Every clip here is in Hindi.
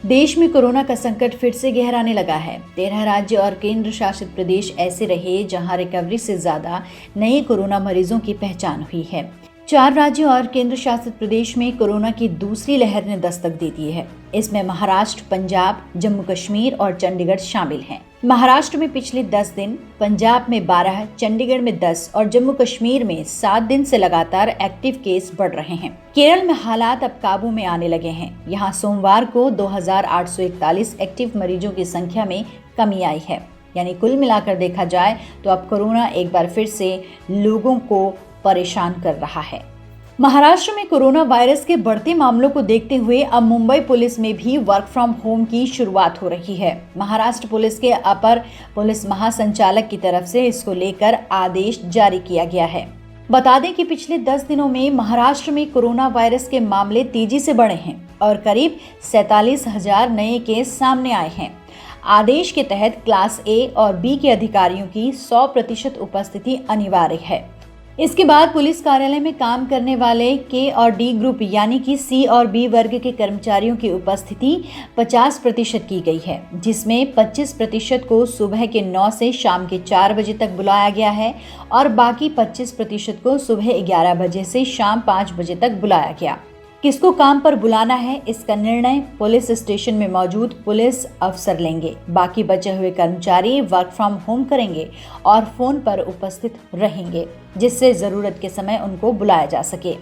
देश में कोरोना का संकट फिर से गहराने लगा है। 13 राज्य और केंद्र शासित प्रदेश ऐसे रहे जहां रिकवरी से ज्यादा नए कोरोना मरीजों की पहचान हुई है। 4 राज्यों और केंद्र शासित प्रदेश में कोरोना की दूसरी लहर ने दस्तक दे दी है। इसमें महाराष्ट्र, पंजाब, जम्मू कश्मीर और चंडीगढ़ शामिल हैं। महाराष्ट्र में पिछले 10 दिन, पंजाब में 12, चंडीगढ़ में 10 और जम्मू कश्मीर में 7 दिन से लगातार एक्टिव केस बढ़ रहे हैं। केरल में हालात अब काबू में आने लगे हैं। यहाँ सोमवार को 2841 एक्टिव मरीजों की संख्या में कमी आई है। यानी कुल मिलाकर देखा जाए तो अब कोरोना एक बार फिर से लोगों को परेशान कर रहा है। महाराष्ट्र में कोरोना वायरस के बढ़ते मामलों को देखते हुए अब मुंबई पुलिस में भी वर्क फ्रॉम होम की शुरुआत हो रही है। महाराष्ट्र पुलिस के अपर पुलिस महासंचालक की तरफ से इसको लेकर आदेश जारी किया गया है। बता दें कि पिछले 10 दिनों में महाराष्ट्र में कोरोना वायरस के मामले तेजी से बढ़े हैं और करीब 47,000 नए केस सामने आए हैं। आदेश के तहत क्लास ए और बी के अधिकारियों की 100% उपस्थिति अनिवार्य है। इसके बाद पुलिस कार्यालय में काम करने वाले के और डी ग्रुप यानी कि सी और बी वर्ग के कर्मचारियों की उपस्थिति 50% की गई है, जिसमें 25% को सुबह के 9 से शाम के 4 बजे तक बुलाया गया है और बाकी 25% को सुबह 11 बजे से शाम 5 बजे तक बुलाया गया। किसको काम पर बुलाना है, इसका निर्णय पुलिस स्टेशन में मौजूद पुलिस अफसर लेंगे। बाकी बचे हुए कर्मचारी वर्क फ्रॉम होम करेंगे और फोन पर उपस्थित रहेंगे, जिससे जरूरत के समय उनको बुलाया जा सके।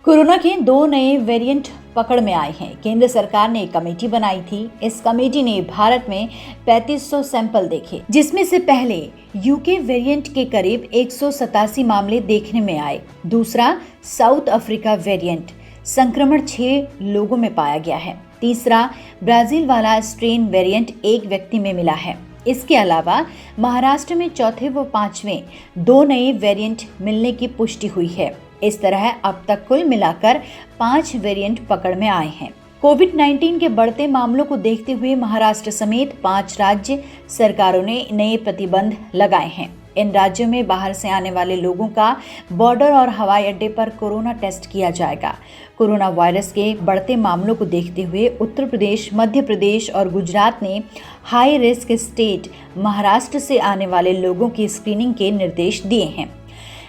कोरोना के 2 नए वेरिएंट पकड़ में आए हैं। केंद्र सरकार ने एक कमेटी बनाई थी। इस कमेटी ने भारत में 3500 सैंपल देखे, जिसमें से पहले यूके वेरिएंट के करीब 187 मामले देखने में आए। दूसरा साउथ अफ्रीका वेरिएंट, संक्रमण 6 लोगों में पाया गया है। तीसरा ब्राजील वाला स्ट्रेन वेरिएंट 1 व्यक्ति में मिला है। इसके अलावा महाराष्ट्र में चौथे व 5वें 2 नए वेरिएंट मिलने की पुष्टि हुई है। इस तरह अब तक कुल मिलाकर 5 वेरिएंट पकड़ में आए हैं। कोविड-19 के बढ़ते मामलों को देखते हुए महाराष्ट्र समेत 5 राज्य सरकारों ने नए प्रतिबंध लगाए हैं। इन राज्यों में बाहर से आने वाले लोगों का बॉर्डर और हवाई अड्डे पर कोरोना टेस्ट किया जाएगा। कोरोना वायरस के बढ़ते मामलों को देखते हुए उत्तर प्रदेश, मध्य प्रदेश और गुजरात ने हाई रिस्क स्टेट महाराष्ट्र से आने वाले लोगों की स्क्रीनिंग के निर्देश दिए हैं।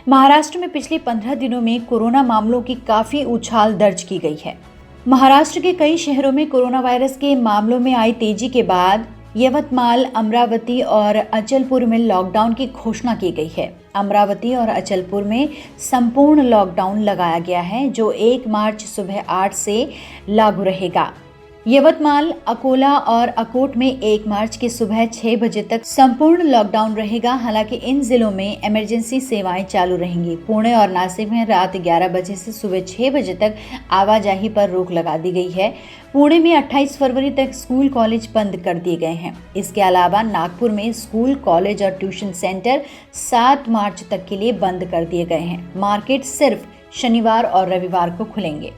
महाराष्ट्र में पिछले 15 दिनों में कोरोना मामलों की काफ़ी उछाल दर्ज की गई है। महाराष्ट्र के कई शहरों में कोरोना वायरस के मामलों में आई तेजी के बाद यवतमाल, अमरावती और अचलपुर में लॉकडाउन की घोषणा की गई है। अमरावती और अचलपुर में संपूर्ण लॉकडाउन लगाया गया है, जो 1 मार्च सुबह 8 से लागू रहेगा। यवतमाल, अकोला और अकोट में 1 मार्च की सुबह 6 बजे तक संपूर्ण लॉकडाउन रहेगा। हालांकि इन जिलों में इमरजेंसी सेवाएं चालू रहेंगी। पुणे और नासिक में रात 11 बजे से सुबह 6 बजे तक आवाजाही पर रोक लगा दी गई है। पुणे में 28 फरवरी तक स्कूल कॉलेज बंद कर दिए गए हैं। इसके अलावा नागपुर में स्कूल, कॉलेज और ट्यूशन सेंटर 7 मार्च तक के लिए बंद कर दिए गए हैं। मार्केट सिर्फ शनिवार और रविवार को खुलेंगे।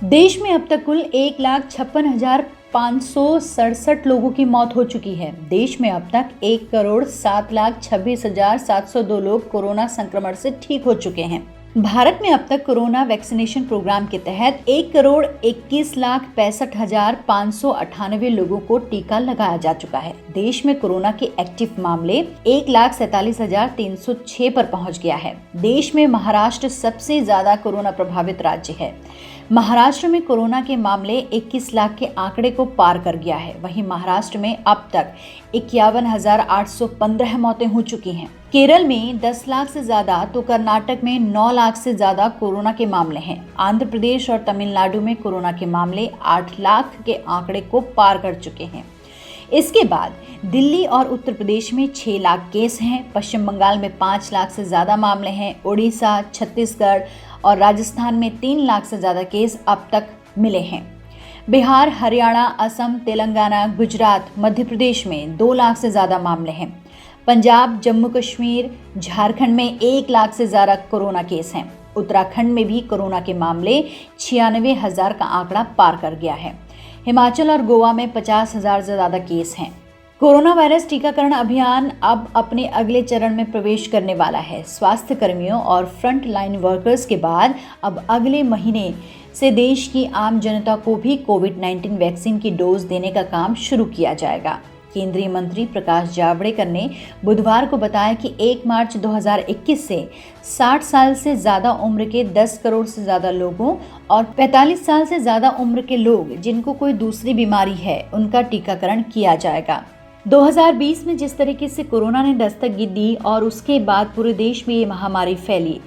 देश में अब तक कुल 1,56,567 लोगों की मौत हो चुकी है। देश में अब तक 1,07,26,702 लोग कोरोना संक्रमण से ठीक हो चुके हैं। भारत में अब तक कोरोना वैक्सीनेशन प्रोग्राम के तहत 1,21,65,598 लोगों को टीका लगाया जा चुका है। देश में कोरोना के एक्टिव मामले 1,47,306 पर पहुंच गया है। देश में महाराष्ट्र सबसे ज्यादा कोरोना प्रभावित राज्य है। महाराष्ट्र में कोरोना के मामले 21 लाख के आंकड़े को पार कर गया है। वहीं महाराष्ट्र में अब तक 51,815 मौतें हो चुकी हैं। केरल में 10 लाख से ज्यादा तो कर्नाटक में 9 लाख से ज्यादा कोरोना के मामले हैं। आंध्र प्रदेश और तमिलनाडु में कोरोना के मामले 8 लाख के आंकड़े को पार कर चुके हैं। इसके बाद दिल्ली और उत्तर प्रदेश में 6 लाख केस हैं। पश्चिम बंगाल में 5 लाख से ज्यादा मामले हैं। उड़ीसा, छत्तीसगढ़ और राजस्थान में 3 लाख से ज्यादा केस अब तक मिले हैं। बिहार, हरियाणा, असम, तेलंगाना, गुजरात, मध्य प्रदेश में 2 लाख से ज्यादा मामले हैं। पंजाब, जम्मू कश्मीर, झारखंड में 1 लाख से ज्यादा कोरोना केस हैं। उत्तराखंड में भी कोरोना के मामले 96,000 का आंकड़ा पार कर गया है। हिमाचल और गोवा में 50,000 से ज्यादा केस हैं। कोरोना वायरस टीकाकरण अभियान अब अपने अगले चरण में प्रवेश करने वाला है। स्वास्थ्य कर्मियों और फ्रंट लाइन वर्कर्स के बाद अब अगले महीने से देश की आम जनता को भी कोविड-19 वैक्सीन की डोज देने का काम शुरू किया जाएगा। केंद्रीय मंत्री प्रकाश जावड़ेकर ने बुधवार को बताया कि 1 मार्च 2021 से 60 साल से ज़्यादा उम्र के 10 करोड़ से ज़्यादा लोगों और 45 साल से ज़्यादा उम्र के लोग जिनको कोई दूसरी बीमारी है, उनका टीकाकरण किया जाएगा। 2020 में जिस तरीके से कोरोना ने दस्तक दी और उसके बाद पूरे देश में ये महामारी फैली,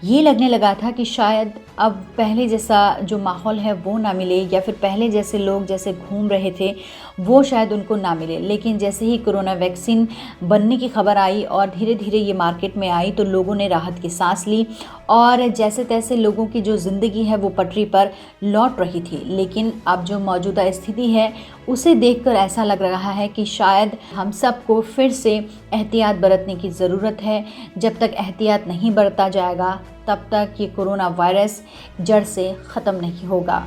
ये लगने लगा था कि शायद अब पहले जैसा जो माहौल है वो ना मिले, या फिर पहले जैसे लोग जैसे घूम रहे थे वो शायद उनको ना मिले। लेकिन जैसे ही कोरोना वैक्सीन बनने की खबर आई और धीरे धीरे ये मार्केट में आई तो लोगों ने राहत की सांस ली और जैसे तैसे लोगों की जो ज़िंदगी है वो पटरी पर लौट रही थी। लेकिन अब जो मौजूदा स्थिति है उसे देखकर ऐसा लग रहा है कि शायद हम सबको फिर से एहतियात बरतने की ज़रूरत है। जब तक एहतियात नहीं बरता जाएगा तब तक ये कोरोना वायरस जड़ से ख़त्म नहीं होगा।